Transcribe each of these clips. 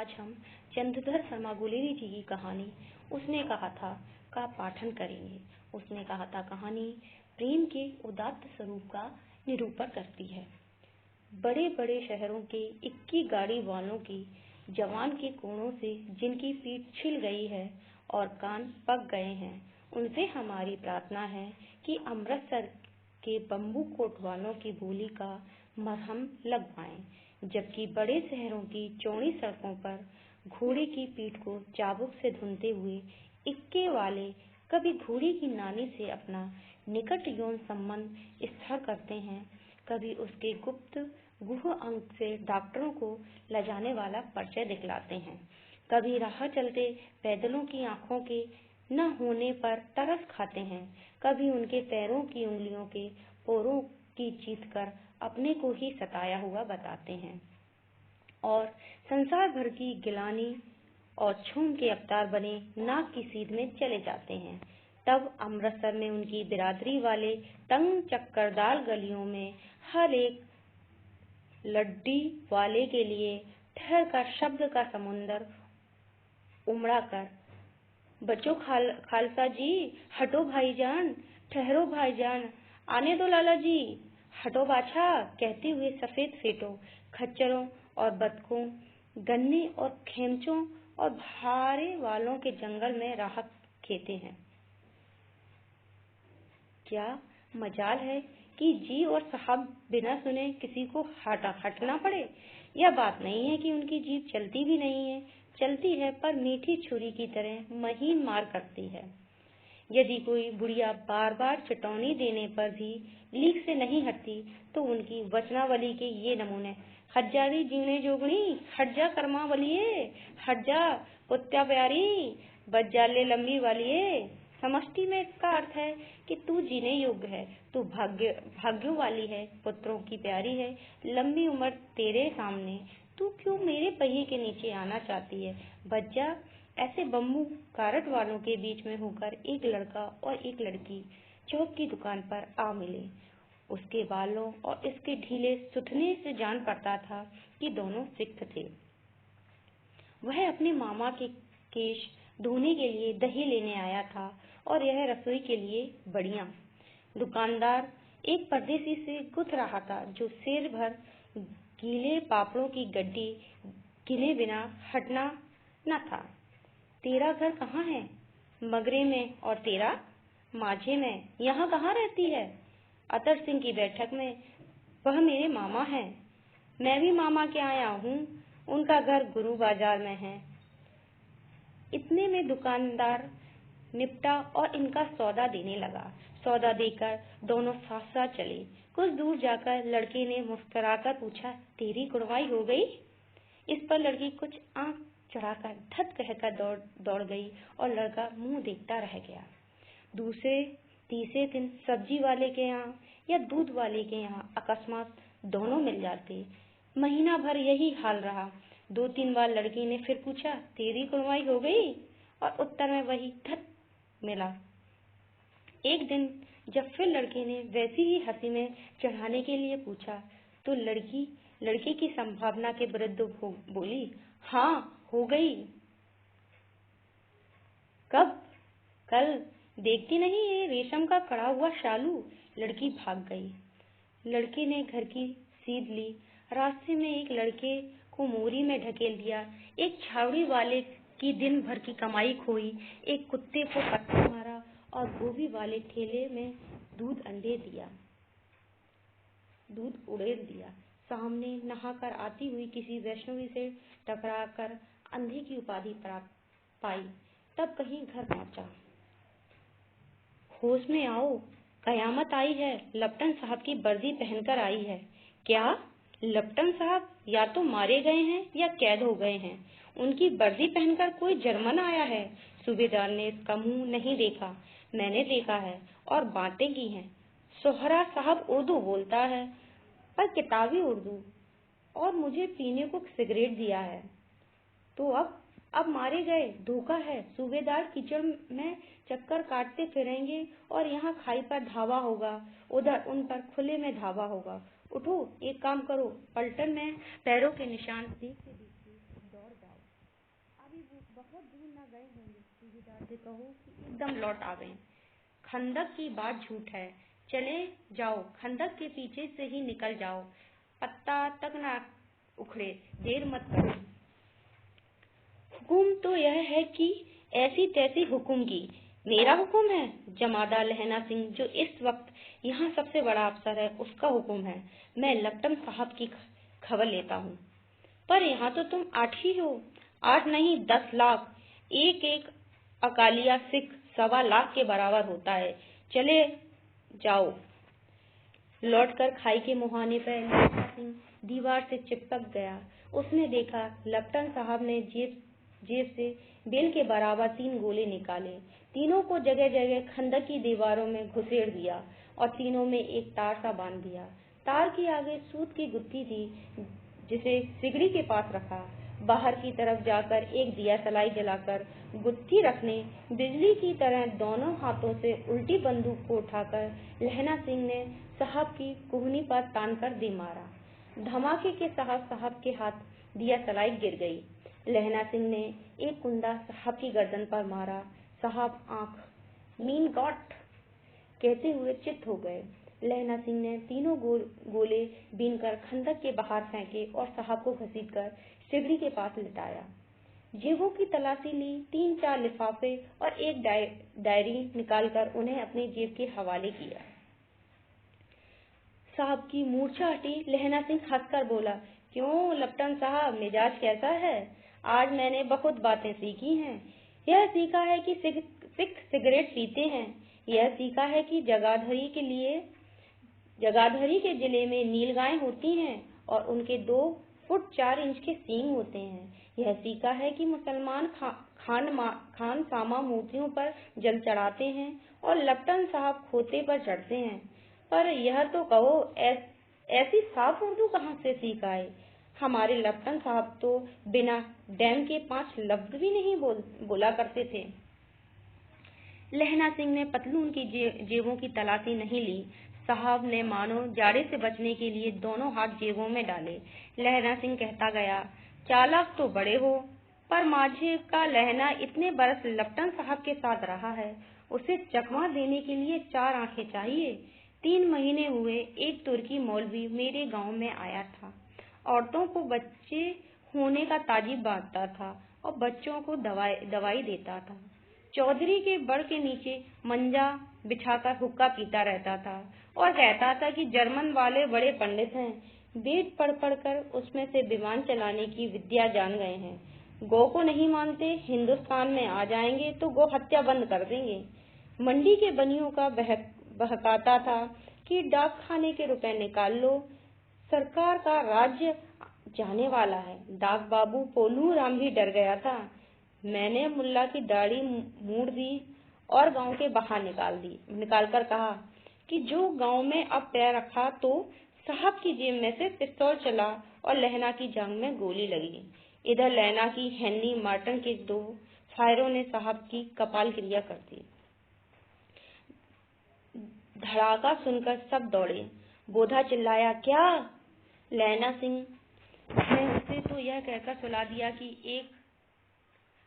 आज हम चंद्रधर शर्मा गुलेरी जी की कहानी उसने कहा था का पाठन करेंगे। उसने कहा था कहानी प्रेम के उदात्त स्वरूप का निरूपण करती है। बड़े बड़े शहरों के इक्की गाड़ी वालों की जवान के कोणों से जिनकी पीठ छिल गई है और कान पक गए हैं, उनसे हमारी प्रार्थना है कि अमृतसर के बम्बू कोट वालों की बोली का मरहम लगवाएं, जबकि बड़े शहरों की चौड़ी सड़कों पर घोड़े की पीठ को चाबुक से धुनते हुए इक्के वाले कभी घोड़ी की नानी से अपना निकट यौन संबंध स्थिर करते हैं, कभी उसके गुप्त गुह अंग से डॉक्टरों को लजाने वाला परिचय दिखलाते हैं, कभी राह चलते पैदलों की आंखों के न होने पर तरस खाते हैं, कभी उनके पैरों की उंगलियों के पोरों की चीत कर अपने को ही सताया हुआ बताते हैं और संसार भर की गिलानी और छूम के अवतार बने नाक की सीध में चले जाते हैं। तब अमृतसर में उनकी बिरादरी वाले तंग चक्करदार गलियों में हर एक लड्डी वाले के लिए ठहर कर शब्द का समुंदर उमड़ा कर, बच्चों खालसा जी, हटो भाईजान, ठहरो भाईजान, आने दो लाला जी, हटो बाछा, कहते हुए सफेद फेटों, खच्चरों और बतखों, गन्ने और खेमचों और भारे वालों के जंगल में राह खेते हैं। क्या मजाल है कि जी और साहब बिना सुने किसी को हटना पड़े। यह बात नहीं है कि उनकी जीभ चलती भी नहीं है, चलती है पर मीठी छुरी की तरह महीन मार करती है। यदि कोई बुढ़िया बार बार चटौनी देने पर भी लीक से नहीं हटती तो उनकी वचनावली के ये नमूने, हट जा री जीने जोगणी, हट जा कर्मा वलिए, हट जा पुत्या प्यारी, बच जा ले लंबी वालिए। समष्टि में इसका अर्थ है कि तू जीने योग्य है, तू भाग्यों वाली है, पुत्रों की प्यारी है, लंबी उम्र तेरे सामने, तू क्यों मेरे पहिए के नीचे आना चाहती है, बच जा। ऐसे बम्बू कारट वालों के बीच में होकर एक लड़का और एक लड़की चौक की दुकान पर आ मिले। उसके बालों और इसके ढीले सुथने से जान पड़ता था कि दोनों सिख थे। वह अपने मामा के केश धोने के लिए दही लेने आया था और यह रसोई के लिए बढ़िया। दुकानदार एक परदेसी से गुथ रहा था जो शेर भर गीले पापड़ों की गड्डी गिने बिना हटना न था। तेरा घर कहाँ है? मगरे में। और तेरा? माझे में। यहाँ कहाँ रहती है? अतर सिंह की बैठक में। वह मेरे मामा हैं। मैं भी मामा के आया हूँ, उनका घर गुरु बाजार में है। इतने में दुकानदार निपटा और इनका सौदा देने लगा। सौदा देकर दोनों साथ साथ चले। कुछ दूर जाकर लड़के ने मुस्कुराकर पूछा, तेरी कुड़वाई हो गई? इस पर लड़की कुछ आंख चढ़ाकर धत कहकर दौड़ गई और लड़का मुंह देखता रह गया। दूसरे तीसरे दिन सब्जी वाले के यहाँ या दूध वाले के यहाँ अकस्मात दोनों मिल जाते। महीना भर यही हाल रहा। 2-3 बार लड़की ने फिर पूछा, तेरी कुड़वाई हो गई? और उत्तर में वही धत मिला। एक दिन जब फिर लड़के ने वैसी ही हंसी में चढ़ाने के लिए पूछा तो लड़की की संभावना के विरुद्ध बोली, हाँ हो गई। कब? कल। देखती नहीं ये रेशम का कड़ा हुआ शालू? लड़की भाग गई। लड़के ने घर की सीध ली। रास्ते में एक लड़के को मोरी में ढकेल दिया। एक छावड़ी वाले की दिन भर की कमाई खोई। एक कुत्ते को पत्थर मारा और गोभी वाले ठेले में दूध उड़ेल दिया। सामने नहाकर आती हुई किसी वैष्णवी से टकराकर अंधे की उपाधि प्राप्त पाई। तब कहीं घर पहुंचा। होश में आओ, कयामत आई है। लपटन साहब की वर्दी पहनकर आई है। क्या? लपटन साहब या तो मारे गए हैं या कैद हो गए हैं। उनकी वर्दी पहनकर कोई जर्मन आया है। सूबेदार ने इसका मुंह नहीं देखा, मैंने देखा है और बातें की हैं। सोहरा साहब उर्दू बोलता है पर किताबी उर्दू, और मुझे पीने को सिगरेट दिया है। तो अब मारे गए, धोखा है। सूबेदार कीचड़ में चक्कर काटते फिरेंगे और यहाँ खाई पर धावा होगा, उधर उन पर खुले में धावा होगा। उठो, एक काम करो, पलटन में पैरों के निशान देखते देखते दौड़ जाओ। अभी वो बहुत दूर न गए होंगे। सूबेदार से कहो कि एकदम लौट आ गए। खंदक की बात झूठ है, चले जाओ, खंदक के पीछे से ही निकल जाओ, पत्ता तक न उखड़े, देर मत करो। हुकुम तो यह है कि ऐसी तैसी हुकुम की। मेरा हुकुम है? जमादार लहना सिंह, जो इस वक्त यहाँ सबसे बड़ा अफसर है, उसका हुकुम है। मैं लप्टन साहब की खबर लेता हूँ। पर यहाँ तो तुम 8 ही हो। 8 नहीं, 10 लाख। एक एक अकालिया सिख 1.25 लाख के बराबर होता है। चले जाओ। लौटकर खाई के मुहाने पर लहना सिंह दीवार से चिपक गया। उसने देखा लप्टन साहब ने जेब से बेल के बराबर 3 गोले निकाले। तीनों को जगह जगह खंदक की दीवारों में घुसेड़ दिया और तीनों में एक तार सा बांध दिया। तार के आगे सूत की गुत्थी थी, जिसे सिगड़ी के पास रखा। बाहर की तरफ जाकर एक दिया सलाई जलाकर गुत्थी रखने, बिजली की तरह दोनों हाथों से उल्टी बंदूक को उठाकर लहना सिंह ने साहब की कुहनी पर तान कर दे मारा। धमाके के साहब के हाथ दिया सलाई गिर गई। लहना सिंह ने एक कुंदा साहब की गर्दन पर मारा। साहब आंख मीन गॉड कहते हुए चित्त हो गए। लहना सिंह ने तीनों गोले बीनकर खंदक के बाहर फेंके और साहब को घसीटकर सिगड़ी के पास लिटाया। जेबों की तलाशी ली, 3-4 लिफाफे और एक डायरी निकालकर उन्हें अपनी जेब के हवाले किया। साहब की मूर्छा हटी। लहना सिंह हंसकर बोला, क्यों लप्टन साहब, मिजाज कैसा है? आज मैंने बहुत बातें सीखी हैं। यह सीखा है कि सिख सिगरेट पीते हैं। यह सीखा है कि जगाधरी के जिले में नीलगायें होती हैं और उनके 2 फुट 4 इंच के सींग होते हैं। यह सीखा है कि मुसलमान खान सामा मूर्तियों पर जल चढ़ाते हैं और लप्टन साहब खोते पर चढ़ते हैं। पर यह तो कहो, ऐसी साफ उर्दू कहाँ से सीख आए? हमारे लप्टन साहब तो बिना डैम के 5 लफ्ज भी नहीं बोला करते थे। लहना सिंह ने पतलून की जेबों की तलाशी नहीं ली। साहब ने मानो जाड़े से बचने के लिए दोनों हाथ जेबों में डाले। लहना सिंह कहता गया, चालाक तो बड़े हो, पर माझे का लहना इतने बरस लप्टन साहब के साथ रहा है, उसे चकमा देने के लिए 4 आंखें चाहिए। 3 महीने हुए, एक तुर्की मौलवी मेरे गांव में आया था। औरतों को बच्चे होने का ताजीब बांटता था और बच्चों को दवाई देता था। चौधरी के बड़ के नीचे मंजा बिछाकर हुक्का पीता रहता था और कहता था कि जर्मन वाले बड़े पंडित हैं, वेद पढ़ पढ़कर उसमें से विमान चलाने की विद्या जान गए हैं। गौ को नहीं मानते, हिंदुस्तान में आ जाएंगे तो गौ हत्या बंद कर देंगे। मंडी के बनियों का बहकाता था कि डाक खाने के रुपए निकाल लो, सरकार का राज्य जाने वाला है। डाक बाबू पोलू राम भी डर गया था। मैंने मुल्ला की दाढ़ी मूड़ दी और गांव के बाहर निकाल कर कहा कि जो गांव में अब पैर रखा तो साहब की जेब में से पिस्तौल चला और लहना की जांघ में गोली लगी। इधर लहना की हेनरी मार्टन के 2 फायरों ने साहब की कपाल क्रिया कर दी। धड़ाका सुनकर सब दौड़े। बोधा चिल्लाया, क्या? लहना सिंह ने उसे तो यह कहकर सुला दिया कि एक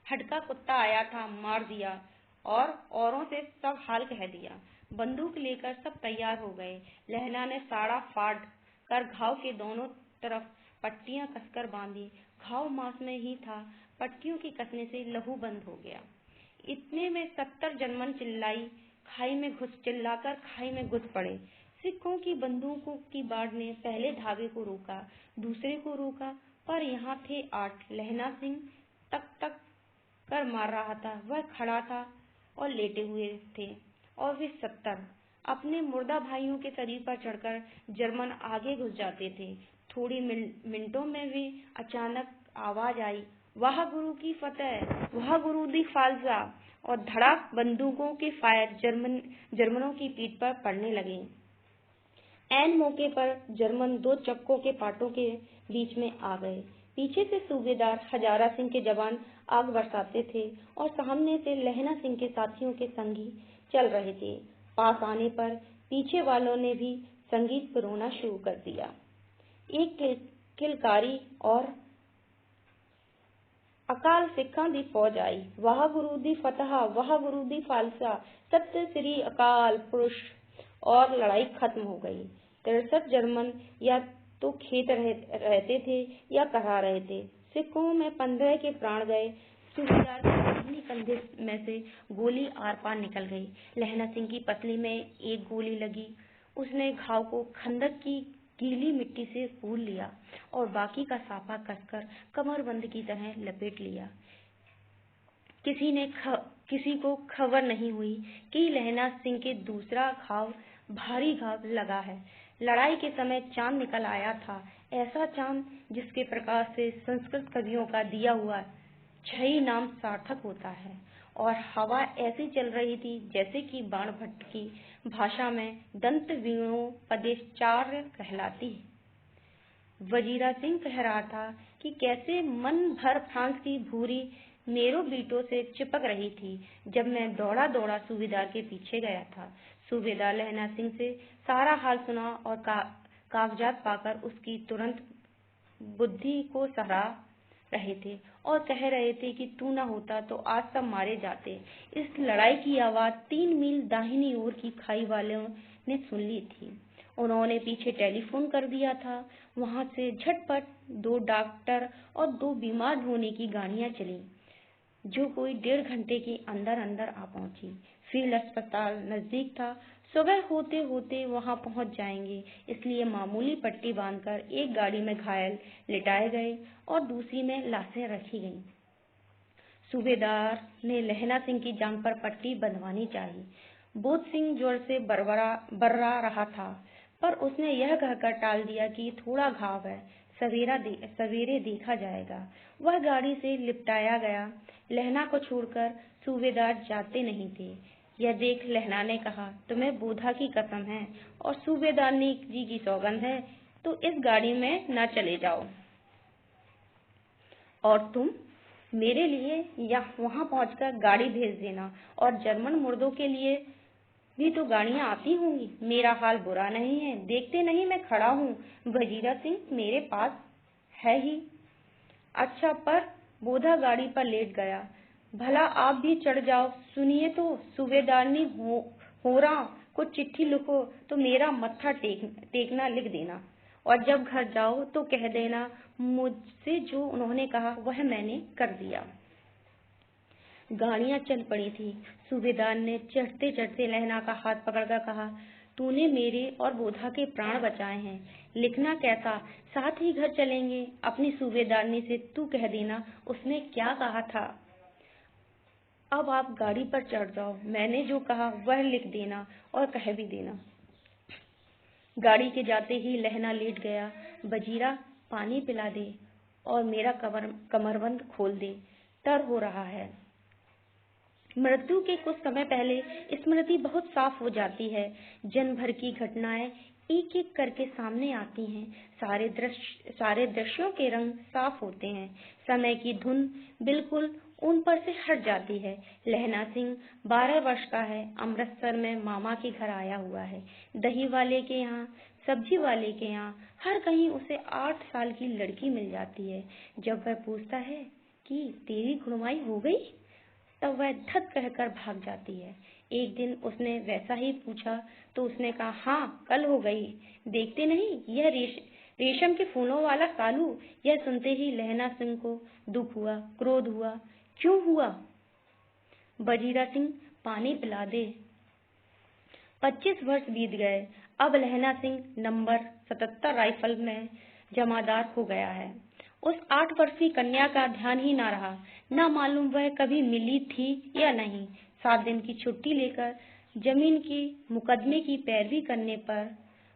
हटका कुत्ता आया था, मार दिया, और औरों से सब हाल कह दिया। बंदूक लेकर सब तैयार हो गए। लहना ने साड़ा फाड़ कर घाव के दोनों तरफ पट्टियां कसकर बांधी। घाव मांस में ही था, पट्टियों के कसने से लहू बंद हो गया। इतने में 70 जर्मन चिल्लाकर खाई में घुस पड़े। सिखों की बंदूकों की बाढ़ ने पहले धावे को रोका, दूसरे को रोका, पर यहाँ थे 8। लहना सिंह तक कर मार रहा था। वह खड़ा था और लेटे हुए थे, और वे 70 अपने मुर्दा भाइयों के शरीर पर चढ़कर जर्मन आगे घुस जाते थे। थोड़ी मिनटों में वे अचानक आवाज आई, वाह गुरु की फतेह, वाह गुरु दी खालसा, और धड़ाक बंदूकों के फायर जर्मनों की पीठ पर पड़ने लगे। ऐन मौके पर जर्मन 2 चक्कों के पाटों के बीच में आ गए। पीछे से सूबेदार हजारा सिंह के जवान आग बरसाते थे और सामने से लहना सिंह के साथियों के संगी चल रहे थे। पास आने पर पीछे वालों ने भी संगीत पिरोना शुरू कर दिया। एक किलकारी और अकाल सिखां दी फौज आई, वाह गुरु दी फतह, वाह गुरु दी फालसा, सत्य श्री अकाल पुरुष। और लड़ाई खत्म हो गई। 63 जर्मन या तो खेत रहते थे या करा रहे थे। सिखों में 15 के प्राण गए। सूबेदार के दाहिनी कंधे में से गोली आर पार निकल गई। लहना सिंह की पसली में एक गोली लगी। उसने घाव को खंदक की गीली मिट्टी से पूर लिया और बाकी का साफा कसकर कमरबंद की तरह लपेट लिया। किसी को खबर नहीं हुई कि लहना सिंह के दूसरा घाव भारी घाव लगा है। लड़ाई के समय चांद निकल आया था, ऐसा चांद जिसके प्रकाश से संस्कृत कवियों का दिया हुआ छही नाम सार्थक होता है। और हवा ऐसी चल रही थी जैसे कि बाणभट्ट की भाषा में दंत वीणोपदेश्चार्य कहलाती है। वजीरा सिंह कह रहा था कि कैसे मन भर फ्रांस की भूरी मेरो बीटों से चिपक रही थी जब मैं दौड़ा दौड़ा सूबेदार के पीछे गया था। सूबेदार लहना सिंह से सारा हाल सुना और कागजात पाकर उसकी तुरंत बुद्धि को सराह रहे थे और कह रहे थे कि तू न होता तो आज सब मारे जाते। इस लड़ाई की आवाज 3 मील दाहिनी ओर की खाई वालों ने सुन ली थी। उन्होंने पीछे टेलीफोन कर दिया था। वहां से झटपट 2 डॉक्टर और 2 बीमार ढोने की गाड़ियां चली जो कोई 1.5 घंटे के अंदर अंदर आ पहुंची। फील्ड अस्पताल नजदीक था। सुबह होते होते वहां पहुंच जाएंगे, इसलिए मामूली पट्टी बांधकर एक गाड़ी में घायल लिटाए गए और दूसरी में लाशें रखी गईं। सूबेदार ने लहना सिंह की जांघ पर पट्टी बंधवानी चाहिए। बोध सिंह जोर से बर्रा रहा था, पर उसने यह कहकर टाल दिया कि थोड़ा घाव है, सवेरे देखा जाएगा। वह गाड़ी से लिपटाया गया। लहना को छोड़कर सूबेदार जाते नहीं थे। यह देख लहना ने कहा, तुम्हें बोधा की कसम है और सूबेदारनी जी की सौगंध है तो इस गाड़ी में न चले जाओ। और तुम मेरे लिए या वहां पहुंचकर गाड़ी भेज देना। और जर्मन मुर्दों के लिए भी तो गाड़ियां आती होंगी। मेरा हाल बुरा नहीं है, देखते नहीं मैं खड़ा हूँ। वजीरा सिंह मेरे पास है ही। अच्छा, पर बोधा गाड़ी पर लेट गया। भला आप भी चढ़ जाओ। सुनिए तो सूबेदारनी होरा को चिट्ठी लिखो तो मेरा मत्था टेकना लिख देना और जब घर जाओ तो कह देना मुझसे जो उन्होंने कहा वह मैंने कर दिया। गाड़ियां चल पड़ी थी। सूबेदार ने चढ़ते चढ़ते लहना का हाथ पकड़कर कहा, तूने मेरे और बोधा के प्राण बचाए हैं। लिखना कैसा, साथ ही घर चलेंगे। अपनी सूबेदारनी से तू कह देना उसने क्या कहा था। अब आप गाड़ी पर चढ़ जाओ। मैंने जो कहा वह लिख देना और कह भी देना। गाड़ी के जाते ही लहना लेट गया। वजीरा पानी पिला दे और मेरा कमरबंद खोल दे, डर हो रहा है। मृत्यु के कुछ समय पहले स्मृति बहुत साफ हो जाती है। जन्म भर की घटनाएं एक एक करके सामने आती हैं। सारे दृश्यों के रंग साफ होते हैं। समय की धुन बिल्कुल उन पर से हट जाती है। लहना सिंह 12 वर्ष का है। अमृतसर में मामा के घर आया हुआ है। दही वाले के यहाँ, सब्जी वाले के यहाँ, हर कहीं उसे 8 साल की लड़की मिल जाती है। जब वह पूछता है कि तेरी गुणवाई हो गई, तब वह धक कहकर भाग जाती है। एक दिन उसने वैसा ही पूछा तो उसने कहा, हाँ कल हो गई। देखते नहीं यह रेशम के फूलों वाला कालू। यह सुनते ही लहना सिंह को दुख हुआ, क्रोध हुआ। क्यों हुआ? वजीरा सिंह पानी पिला दे। 25 वर्ष बीत गए। अब लहना सिंह नंबर 77 राइफल में जमादार हो गया है। उस 8 वर्षीय कन्या का ध्यान ही न रहा। न मालूम वह कभी मिली थी या नहीं। 7 दिन की छुट्टी लेकर जमीन की मुकदमे की पैरवी करने पर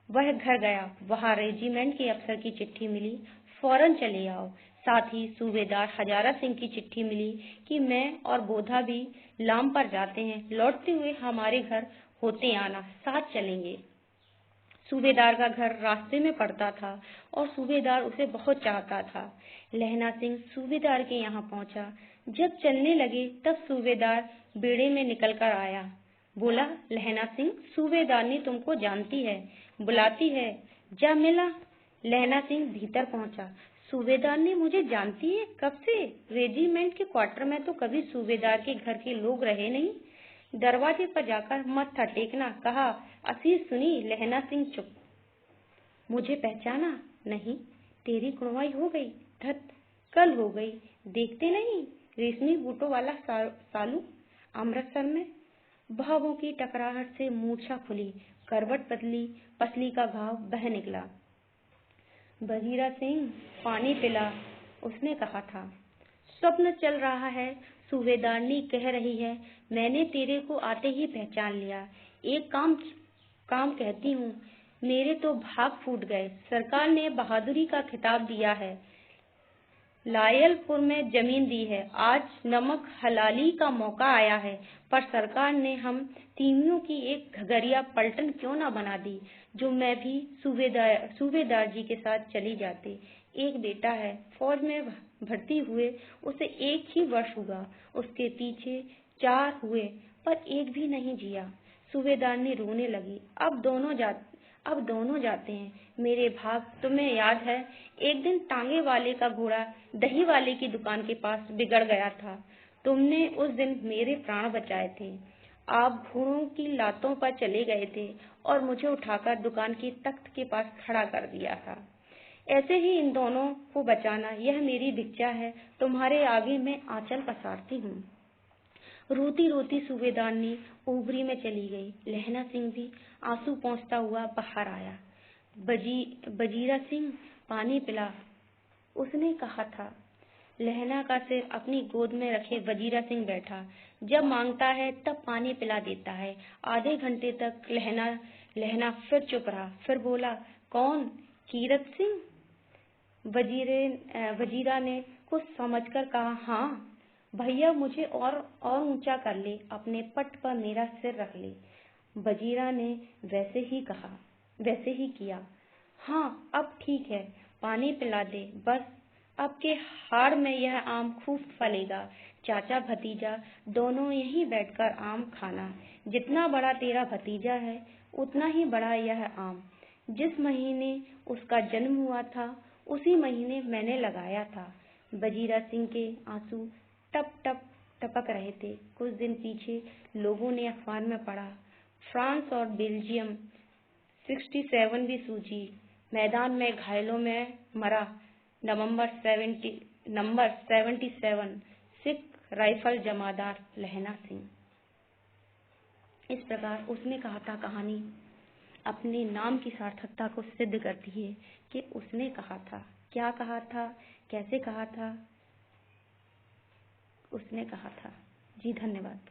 वह घर गया। वहां रेजिमेंट के अफसर की चिट्ठी मिली, फौरन चले आओ। साथ ही सूबेदार हजारा सिंह की चिट्ठी मिली कि मैं और बोधा भी लाम पर जाते हैं। लौटते हुए हमारे घर होते आना, साथ चलेंगे। सूबेदार का घर रास्ते में पड़ता था और सूबेदार उसे बहुत चाहता था। लहना सिंह सूबेदार के यहाँ पहुंचा। जब चलने लगे तब सूबेदार बेड़े में निकल कर आया। बोला, लहना सिंह, सूबेदारनी तुमको जानती है, बुलाती है, जा मिला। लहना सिंह भीतर पहुंचा। सूबेदार ने मुझे जानती है कब से? रेजिमेंट के क्वार्टर में तो कभी सूबेदार के घर के लोग रहे नहीं। दरवाजे पर जाकर मत्था टेकना, कहा, असीस सुनी। लहना सिंह चुप। मुझे पहचाना नहीं? तेरी कुड़वाई हो गई। धत, कल हो गई। देखते नहीं, रेशमी बूटों वाला सालू अमृतसर में। भावों की टकराहट से मूर्छा खुली, करवट बदली, पसली का घाव बह निकला। बजीरा सिंह, पानी पिला, उसने कहा था। स्वप्न चल रहा है, सूबेदारनी कह रही है। मैंने तेरे को आते ही पहचान लिया। एक काम कहती हूँ, मेरे तो भाग फूट गए। सरकार ने बहादुरी का खिताब दिया है, लायलपुर में जमीन दी है। आज नमक हलाली का मौका आया है, पर सरकार ने हम तीमियों की एक घगरिया पलटन क्यों ना बना दी, जो मैं भी सूबेदार जी के साथ चली जाती। एक बेटा है, फौज में भर्ती हुए उसे 1 ही वर्ष हुआ। उसके पीछे 4 हुए, पर एक भी नहीं जिया। सूबेदारनी रोने लगी। अब दोनों जाते हैं। मेरे भाग, तुम्हें याद है, एक दिन टांगे वाले का घोड़ा दही वाले की दुकान के पास बिगड़ गया था। तुमने उस दिन मेरे प्राण बचाए थे। आप घोड़ों की लातों पर चले गए थे और मुझे उठाकर दुकान की तख्त के पास खड़ा कर दिया था। ऐसे ही इन दोनों को बचाना, यह मेरी भिक्षा है। तुम्हारे आगे मैं आंचल पसारती हूँ। रोती रोती सूबेदारनी ओबरी में चली गई। लहना सिंह भी आंसू पोंछता हुआ बाहर आया। बजीरा सिंह, पानी पिला, उसने कहा था। लहना का सिर अपनी गोद में रखे वजीरा सिंह बैठा। जब मांगता है तब पानी पिला देता है। आधे घंटे तक लहना फिर चुप रहा, फिर बोला, कौन? कीरत सिंह? वजीरा ने कुछ समझकर कहा, हाँ भैया, मुझे और ऊंचा कर ले, अपने पट पर मेरा सिर रख ले। वजीरा ने वैसे ही किया। हाँ, अब ठीक है, पानी पिला दे बस। अब के हाड़ में यह आम खूब फलेगा। चाचा भतीजा दोनों यहीं बैठकर आम खाना। जितना बड़ा तेरा भतीजा है, उतना ही बड़ा यह आम। जिस महीने उसका जन्म हुआ था, उसी महीने मैंने लगाया था। वजीरा सिंह के आंसू टप टप टपक रहे थे। कुछ दिन पीछे लोगों ने अखबार में पढ़ा, फ्रांस और बेल्जियम 67वीं सूची, मैदान में घायलों में मरा नंबर 77, सिख राइफल जमादार लहना सिंह। इस प्रकार उसने कहा था कहानी अपने नाम की सार्थकता को सिद्ध करती है कि उसने कहा था, क्या कहा था, कैसे कहा था, उसने कहा था। जी धन्यवाद।